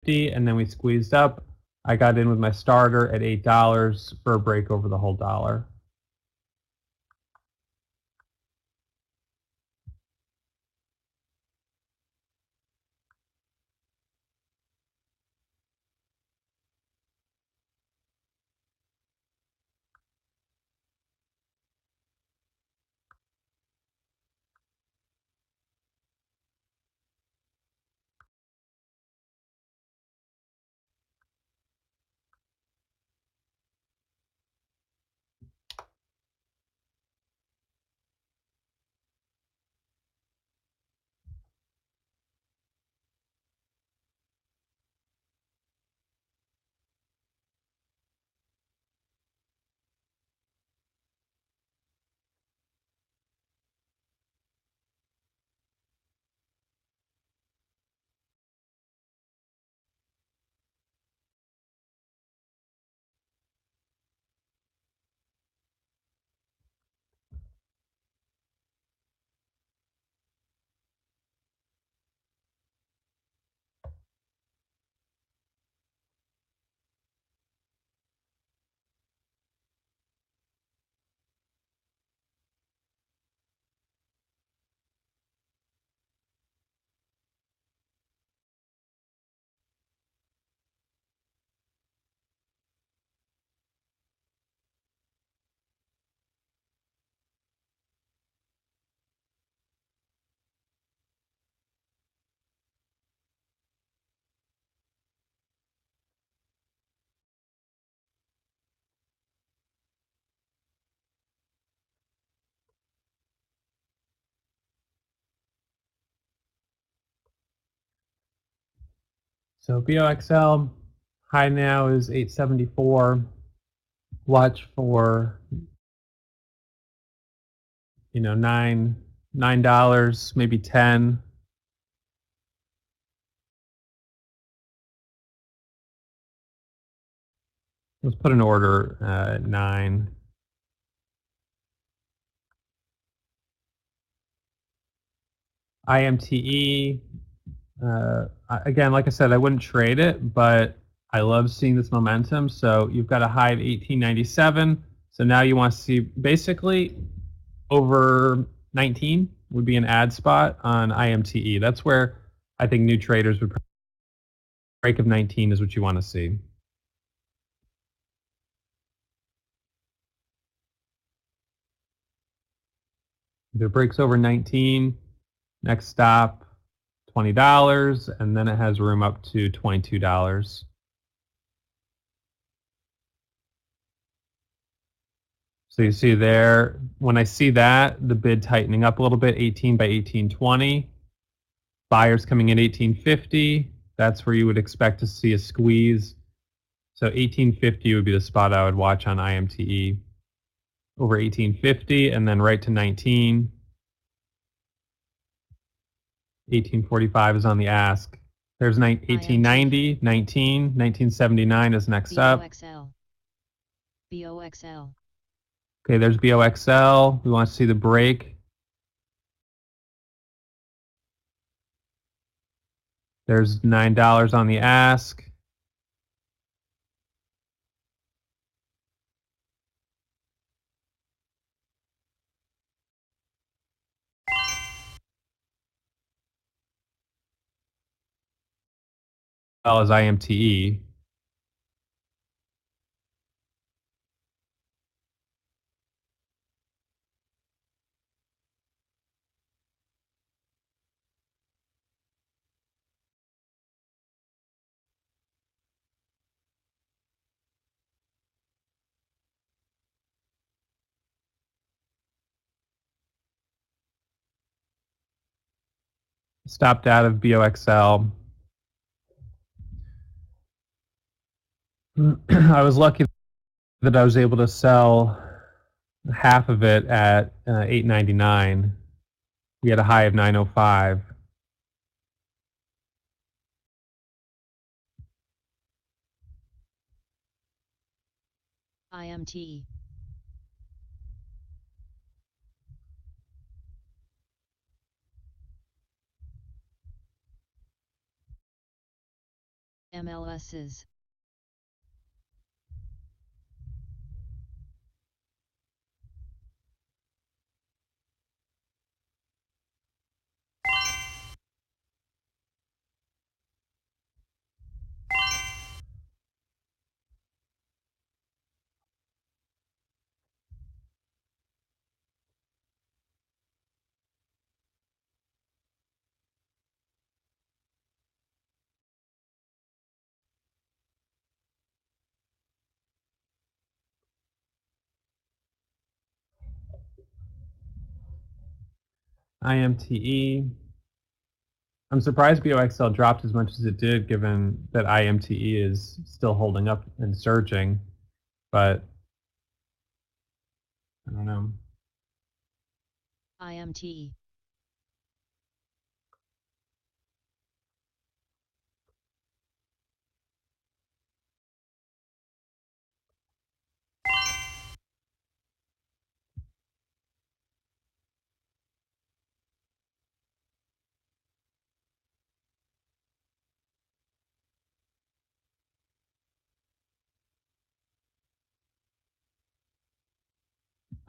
and then we squeezed up. I got in with my starter at $8 for a break over the whole dollar. So BOXL high now is 874. Watch for $9, maybe 10. Let's put an order at 9. IMTE, again, like I said, I wouldn't trade it, but I love seeing this momentum. So you've got a high of 1897. So now you want to see basically over 19 would be an add spot on IMTE. That's where I think new traders would break of 19 is what you want to see. If it breaks over 19, next stop $20, and then it has room up to $22. So you see there, when I see that, the bid tightening up a little bit, 18 by 1820. Buyers coming in 1850. That's where you would expect to see a squeeze. So 1850 would be the spot I would watch on IMTE. Over 1850 and then right to 19. 1845 is on the ask. There's 1890, 19, 1979 is next up. BOXL. Okay, there's BOXL. We want to see the break. There's $9 on the ask. Well as IMTE. Stopped out of BOXL. I was lucky that I was able to sell half of it at $8.99. We had a high of $9.05. IMT. MLSs. IMTE. I'm surprised BOXL dropped as much as it did, given that IMTE is still holding up and surging, but I don't know. IMTE.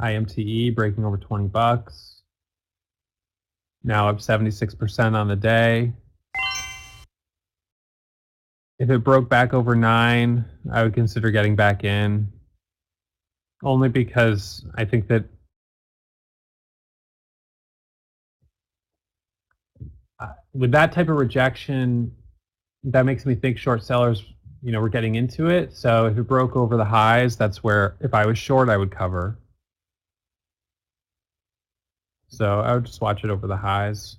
IMTE breaking over 20 bucks. Now up 76% on the day. If it broke back over 9, I would consider getting back in. Only because I think that with that type of rejection, that makes me think short sellers, were getting into it. So if it broke over the highs, that's where, if I was short, I would cover. So I would just watch it over the highs.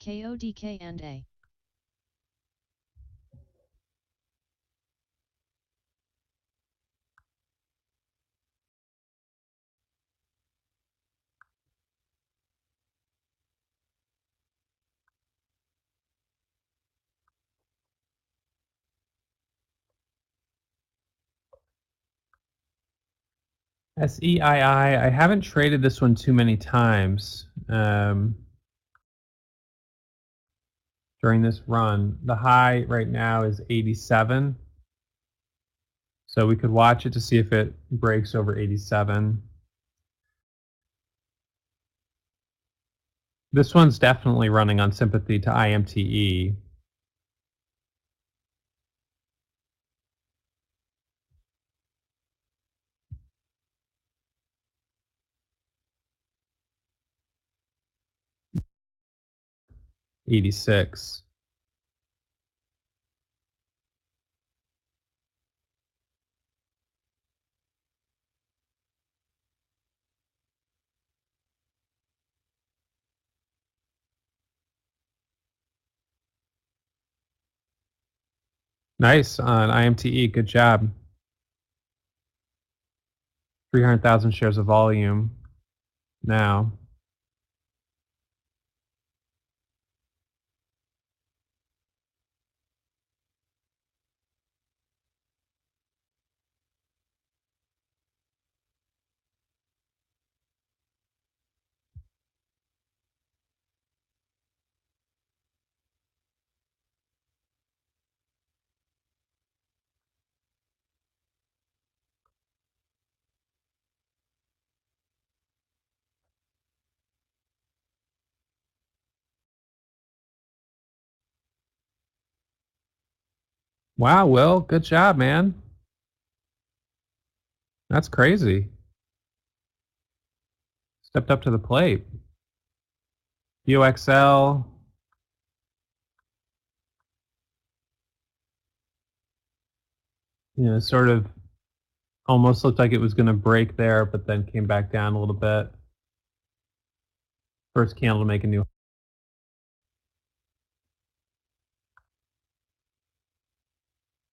KODK and A. SEII, I haven't traded this one too many times during this run. The high right now is 87. So we could watch it to see if it breaks over 87. This one's definitely running on sympathy to IMTE. $86. Nice on IMTE. Good job. 300,000 shares of volume now. Wow, Will, good job, man. That's crazy. Stepped up to the plate. UXL. Sort of almost looked like it was going to break there, but then came back down a little bit. First candle to make a new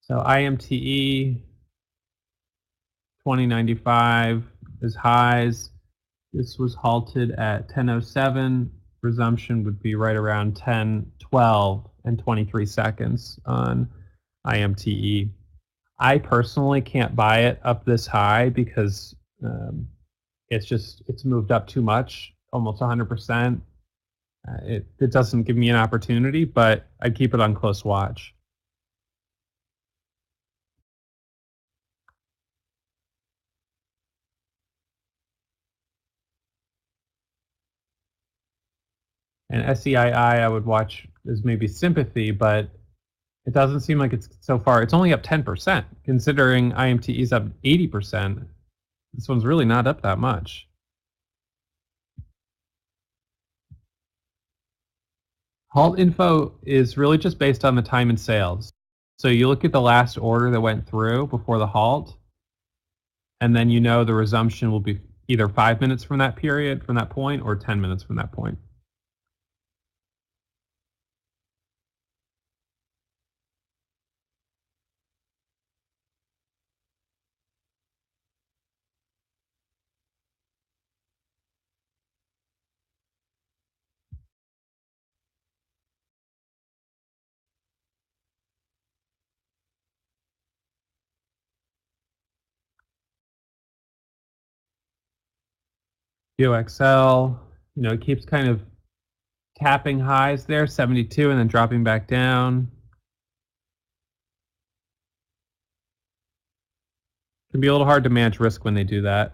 So IMTE 2095 is highs. This was halted at 10:07. Resumption would be right around 10:12 and 23 seconds on IMTE. I personally can't buy it up this high because it's moved up too much, almost 100%. It doesn't give me an opportunity, but I'd keep it on close watch. And SEII I would watch as maybe sympathy, but it doesn't seem like it's so far. It's only up 10%, considering IMTE is up 80%. This one's really not up that much. Halt info is really just based on the time in sales. So you look at the last order that went through before the halt, and then you know the resumption will be either 5 minutes from that period, from that point, or 10 minutes from that point. BioXL, it keeps kind of tapping highs there, 72, and then dropping back down. It can be a little hard to manage risk when they do that.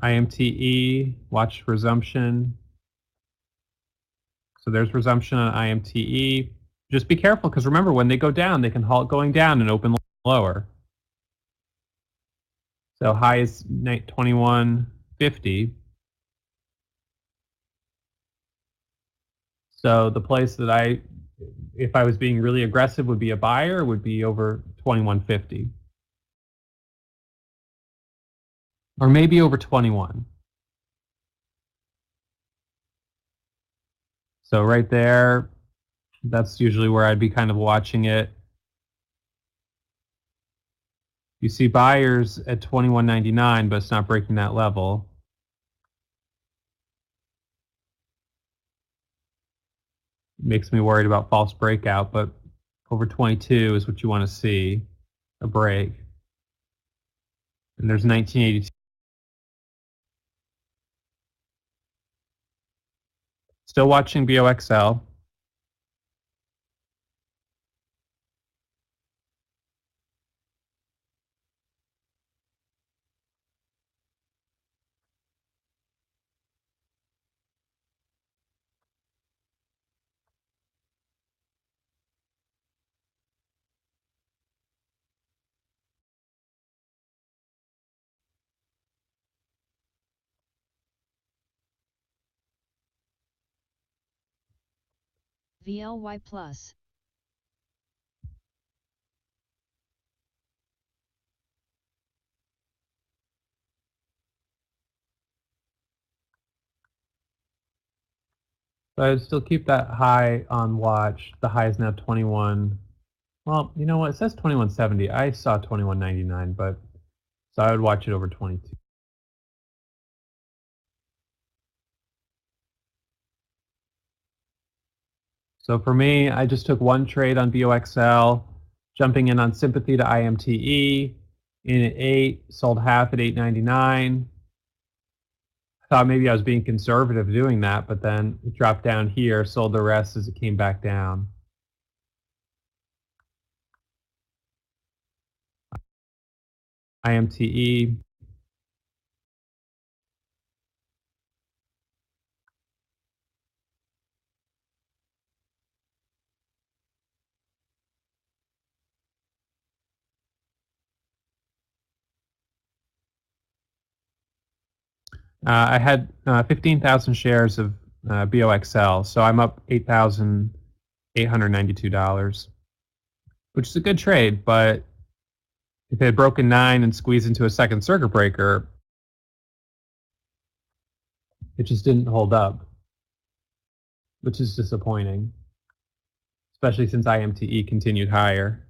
IMTE, watch resumption. So there's resumption on IMTE. Just be careful, because remember, when they go down, they can halt going down and open lower. So high is 2150. So the place that if I was being really aggressive, would be a buyer, would be over 2150. Or maybe over 21. So right there, that's usually where I'd be kind of watching it. You see buyers at 21.99, but it's not breaking that level. Makes me worried about false breakout, but over 22 is what you want to see, a break. And there's 1982. Still watching BioXL. VLY Plus. But I'd still keep that high on watch. The high is now 21. Well, you know what? It says 2170. I saw 2199, but so I would watch it over 22. So for me, I just took one trade on BioXL, jumping in on sympathy to IMTE, in at 8, sold half at 8.99. I thought maybe I was being conservative doing that, but then it dropped down here, sold the rest as it came back down. IMTE. I had 15,000 shares of BioXL, so I'm up $8,892, which is a good trade, but if it had broken 9 and squeezed into a second circuit breaker, it just didn't hold up. which is disappointing, especially since IMTE continued higher.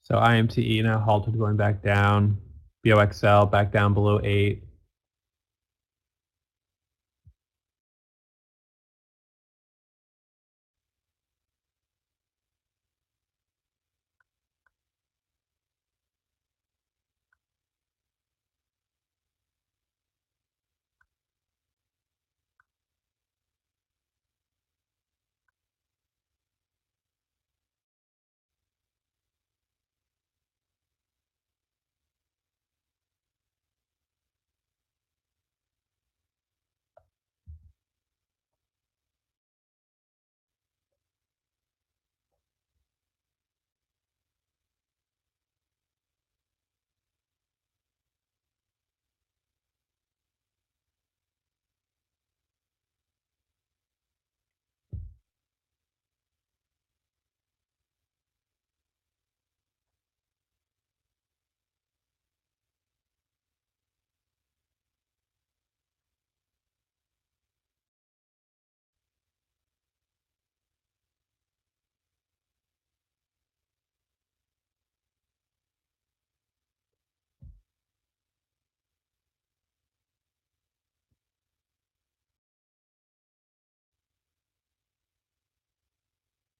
So IMTE now halted going back down. BOXL back down below 8.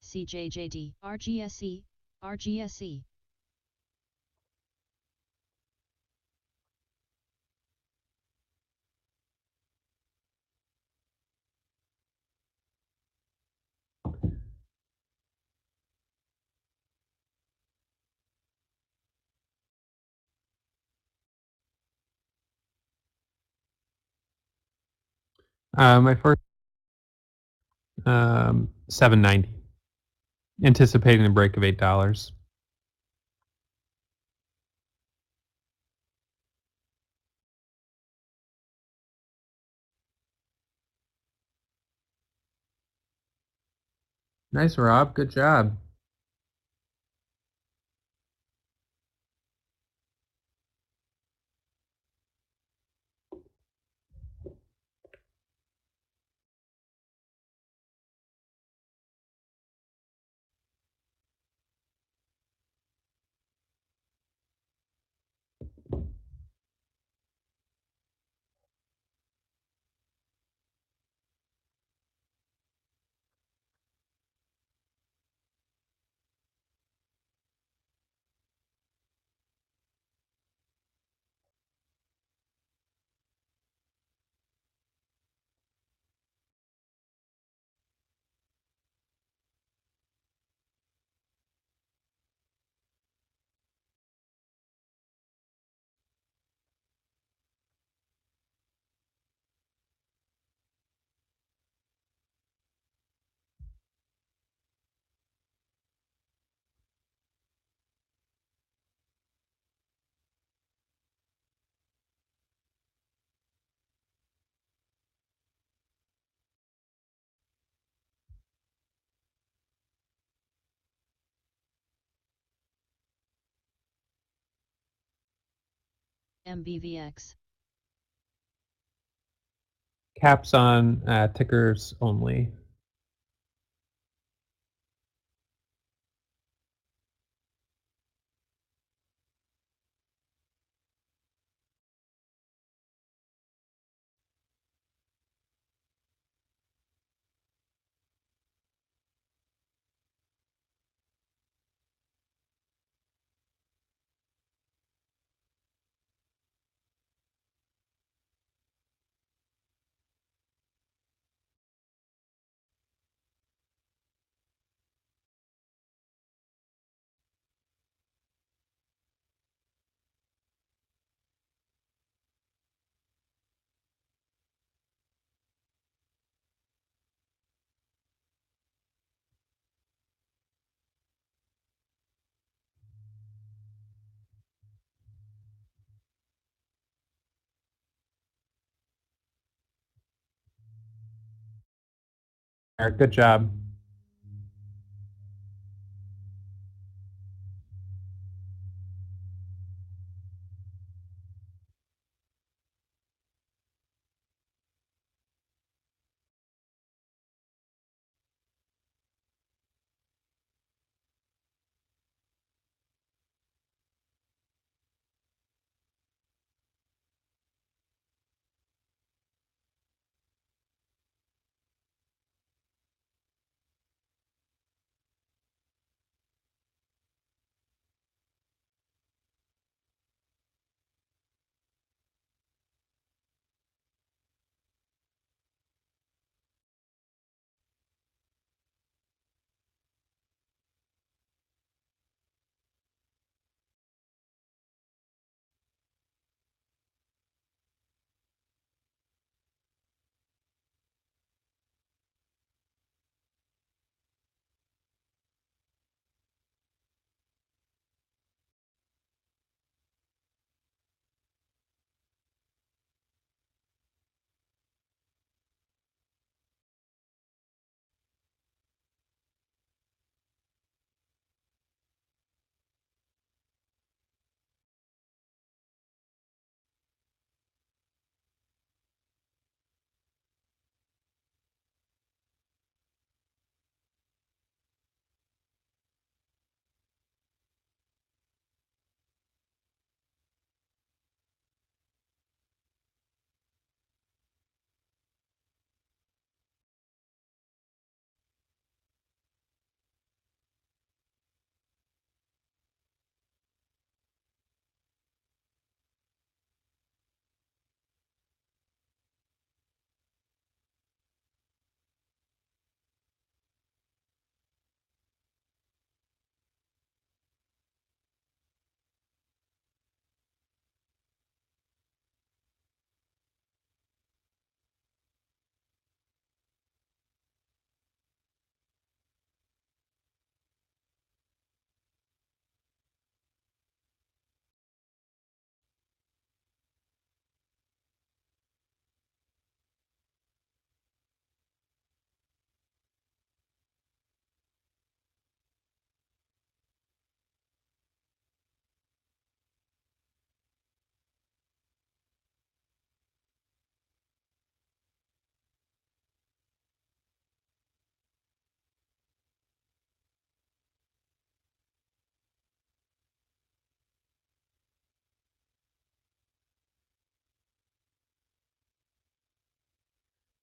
CJJD, RGSE, RGSE. My first 790. Anticipating a break of $8. Nice, Rob. Good job. MBVX. Caps on tickers only. All right, good job.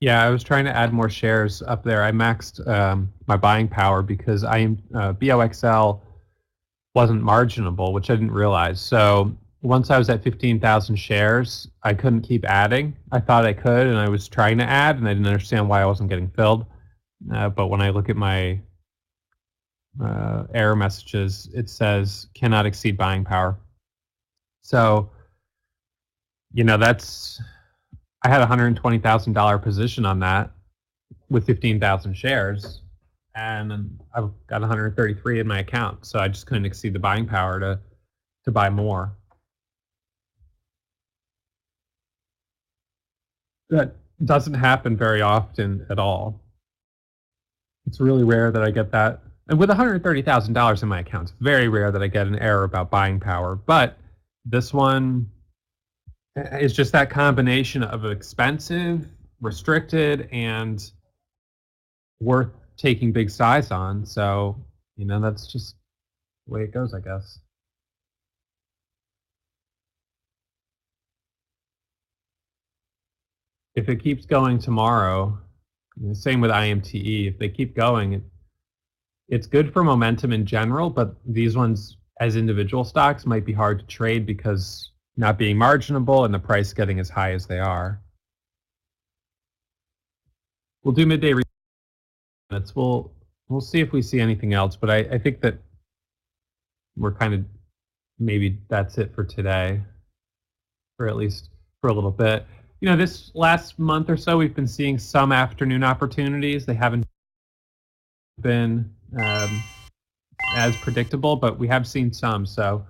Yeah, I was trying to add more shares up there. I maxed my buying power because BOXL wasn't marginable, which I didn't realize. So once I was at 15,000 shares, I couldn't keep adding. I thought I could, and I was trying to add, and I didn't understand why I wasn't getting filled. But when I look at my error messages, it says cannot exceed buying power. So, that's I had a $120,000 position on that with 15,000 shares, and I've got 133 in my account, so I just couldn't exceed the buying power to buy more. That doesn't happen very often at all. It's really rare that I get that. And with $130,000 in my account, it's very rare that I get an error about buying power. But this one, It's just that combination of expensive, restricted, and worth taking big size on. So, that's just the way it goes, I guess. If it keeps going tomorrow, same with IMTE, if they keep going, it's good for momentum in general, but these ones as individual stocks might be hard to trade because not being marginable and the price getting as high as they are. We'll do midday minutes. We'll see if we see anything else, but I think that we're kind of, maybe that's it for today, or at least for a little bit. This last month or so, we've been seeing some afternoon opportunities. They haven't been as predictable, but we have seen some. So